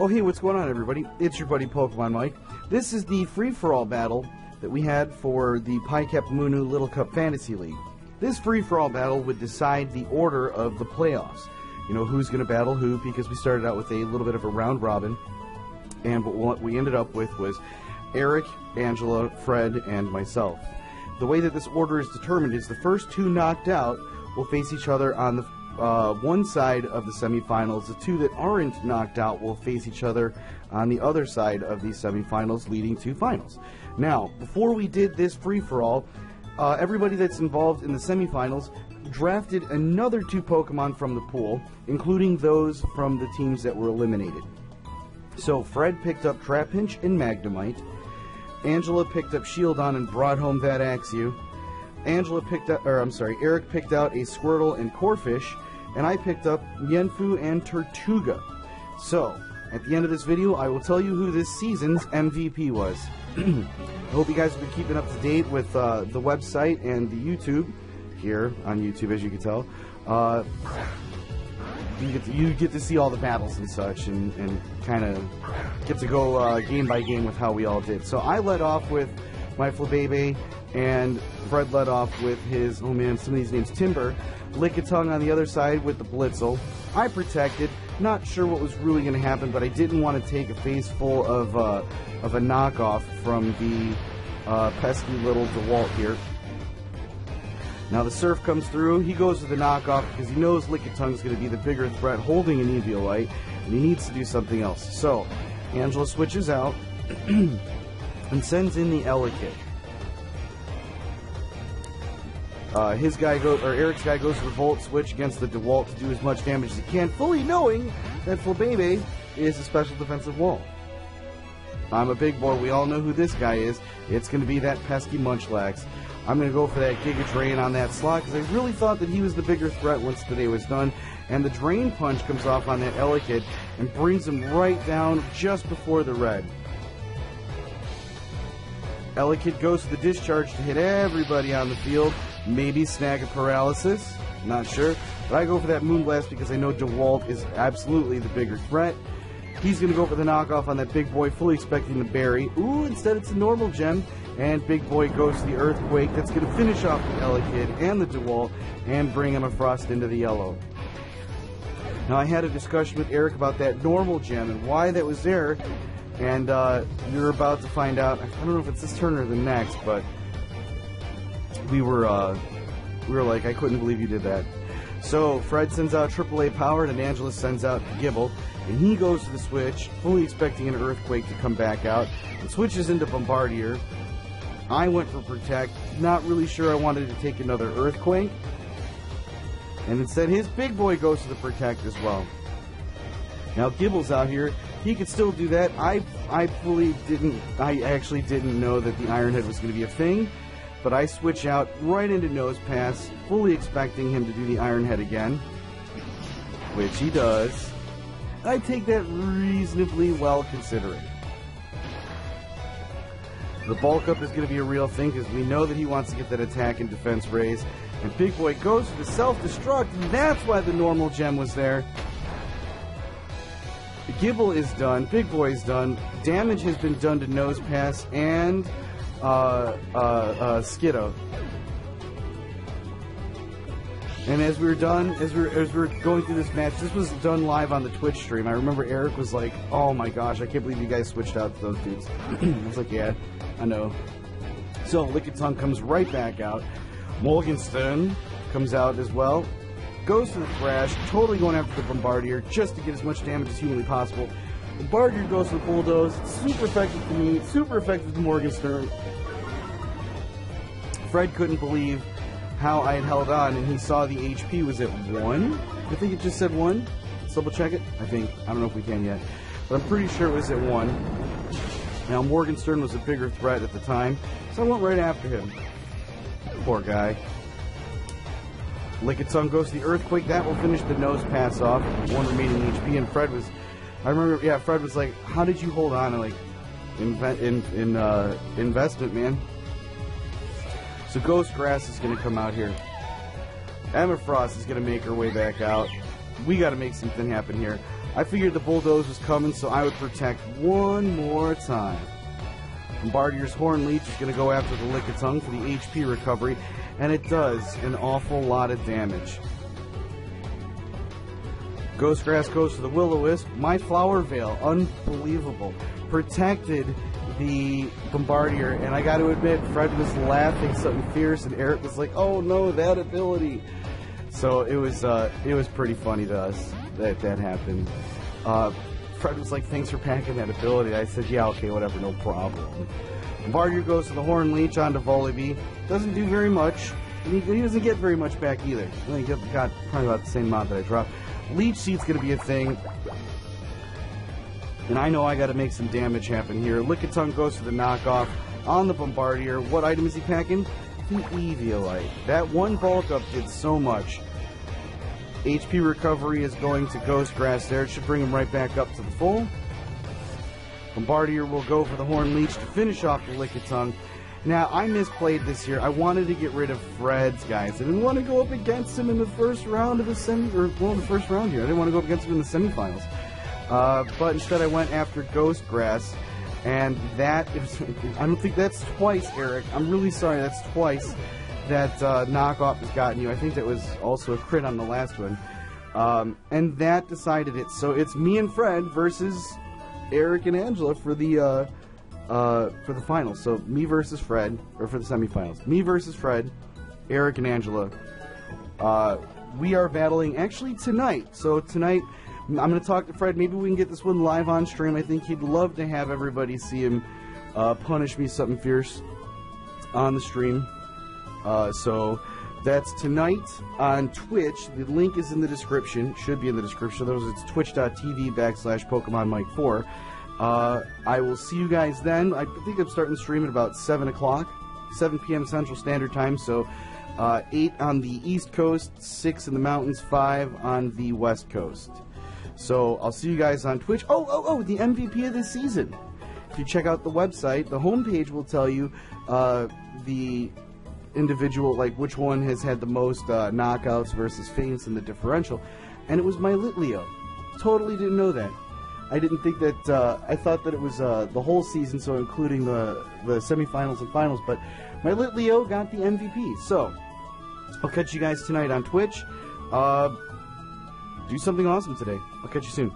Oh hey, what's going on everybody? It's your buddy Pokemon Mike. This is the free-for-all battle that we had for the PiKappaMuNu Little Cup Fantasy League. This free-for-all battle would decide the order of the playoffs. You know, who's going to battle who, because we started out with a little bit of a round robin. And what we ended up with was Eric, Angela, Fred, and myself. The way that this order is determined is the first two knocked out will face each other on the one side of the semifinals. The two that aren't knocked out will face each other on the other side of these semifinals, leading to finals. Now, before we did this free-for-all, everybody that's involved in the semifinals drafted another two Pokemon from the pool, including those from the teams that were eliminated. So Fred picked up Trapinch and Magnemite. Angela picked up Shieldon and brought home that Axew. Eric picked out a Squirtle and Corphish, and I picked up Yenfu and Tortuga. So, at the end of this video, I will tell you who this season's MVP was. I hope you guys have been keeping up to date with the website and the YouTube, here on YouTube, as you can tell. You get to see all the battles and such, and kind of get to go game by game with how we all did. So I led off with my Flabebe, and Fred led off with his, oh man, some of these names, Timber. Lickitung on the other side with the Blitzel. I protected, not sure what was really going to happen, but I didn't want to take a face full of a knockoff from the pesky little DeWalt here. Now the Surf comes through, he goes with the knockoff because he knows Lickitung's going to be the bigger threat holding an Eviolite, and he needs to do something else. So, Angela switches out and sends in the Elekid. Eric's guy goes to the Volt Switch against the DeWalt to do as much damage as he can, fully knowing that Flabebe is a special defensive wall. I'm a big boy, we all know who this guy is. It's going to be that pesky Munchlax. I'm going to go for that Giga Drain on that slot because I really thought that he was the bigger threat once the day was done. And the Drain Punch comes off on that Elekid and brings him right down just before the red. Elekid goes to the Discharge to hit everybody on the field. Maybe snag a Paralysis, not sure. But I go for that Moonblast because I know DeWalt is absolutely the bigger threat. He's going to go for the knockoff on that Big Boy, fully expecting the Berry. Ooh, instead it's a normal gem. And Big Boy goes to the Earthquake. That's going to finish off the Elekid and the DeWalt and bring him a Frost into the yellow. Now, I had a discussion with Eric about that normal gem and why that was there. And you're about to find out. I don't know if it's this turn or the next, but we were like, I couldn't believe you did that. So Fred sends out AAA Powered and Angela sends out Gibble. And he goes to the switch, fully expecting an Earthquake to come back out. And switches into Bombardier. I went for Protect, not really sure I wanted to take another Earthquake. And instead his Big Boy goes to the Protect as well. Now Gibble's out here, he could still do that. I actually didn't know that the Iron Head was going to be a thing. But I switch out right into Nose Pass, fully expecting him to do the Iron Head again. Which he does. I take that reasonably well considering. The bulk up is going to be a real thing because we know that he wants to get that attack and defense raise. And Big Boy goes for the self-destruct, and that's why the normal gem was there. The Gibble is done, Big Boy is done, damage has been done to Nose Pass and Skiddo. And as we were done, as we were going through this match, this was done live on the Twitch stream. I remember Eric was like, "Oh my gosh, I can't believe you guys switched out to those dudes." I was like, "Yeah, I know." So Lickitung comes right back out. Morgenstern comes out as well. Goes to the Thrash, totally going after the Bombardier just to get as much damage as humanly possible. Bombardier goes to the Bulldoze. Super effective to me, super effective to Morgenstern. Fred couldn't believe how I had held on, and he saw the HP was at 1. I think it just said 1. Let's double check it. I don't know if we can yet, but I'm pretty sure it was at 1. Now Morgenstern was a bigger threat at the time, so I went right after him. Poor guy. Lickitung goes to the Earthquake. That will finish the Nose Pass off. 1 remaining HP, and Fred was, I remember, yeah, Fred was like, "How did you hold on?" And like, investment, man. So Ghost Grass is going to come out here. Emma Frost is going to make her way back out. We got to make something happen here. I figured the bulldoze was coming, so I would protect one more time. Bombardier's Horn Leech is going to go after the Lickitung for the HP recovery, and it does an awful lot of damage. Ghostgrass goes to the Will-O-Wisp. My Flower Veil, unbelievable, protected the Bombardier, and I got to admit, Fred was laughing something fierce, and Eric was like, "Oh no, that ability!" So it was pretty funny to us that happened. Fred was like, "Thanks for packing that ability." I said, "Yeah, okay, whatever, no problem." Bombardier goes to the Horn Leech onto Volibee. Doesn't do very much. He doesn't get very much back either. I think he got probably about the same amount that I dropped. Leech Seed's going to be a thing. And I know I got to make some damage happen here. Lickitung goes to the knockoff on the Bombardier. What item is he packing? The Eviolite. That one bulk up did so much. HP recovery is going to Ghostgrass there. It should bring him right back up to the full. Bombardier will go for the Horn Leech to finish off the Lickitung. Now, I misplayed this year. I wanted to get rid of Fred's guys. I didn't want to go up against him in the first round of the the first round here. I didn't want to go up against him in the semifinals. But instead I went after Ghostgrass, and I don't think that's twice, Eric. I'm really sorry, that's twice that knockoff has gotten you. I think that was also a crit on the last one. And that decided it. So it's me and Fred versus Eric and Angela for the finals. So me versus Fred, or for the semifinals. Me versus Fred, Eric and Angela. We are battling actually tonight. So tonight, I'm going to talk to Fred. Maybe we can get this one live on stream. I think he'd love to have everybody see him punish me something fierce on the stream. So that's tonight on Twitch. The link is in the description. Should be in the description. It's twitch.tv/PokemonMike4. I will see you guys then. I think I'm starting the stream at about 7 o'clock, 7 p.m. Central Standard Time. So 8 on the East Coast, 6 in the mountains, 5 on the West Coast. So I'll see you guys on Twitch. Oh, the MVP of this season. If you check out the website, the homepage will tell you the individual, like which one has had the most knockouts versus feints in the differential. And it was my Litleo. Totally didn't know that. I didn't think that, I thought that it was the whole season, so including the semifinals and finals, but my Litleo got the MVP. So, I'll catch you guys tonight on Twitch. Do something awesome today. I'll catch you soon.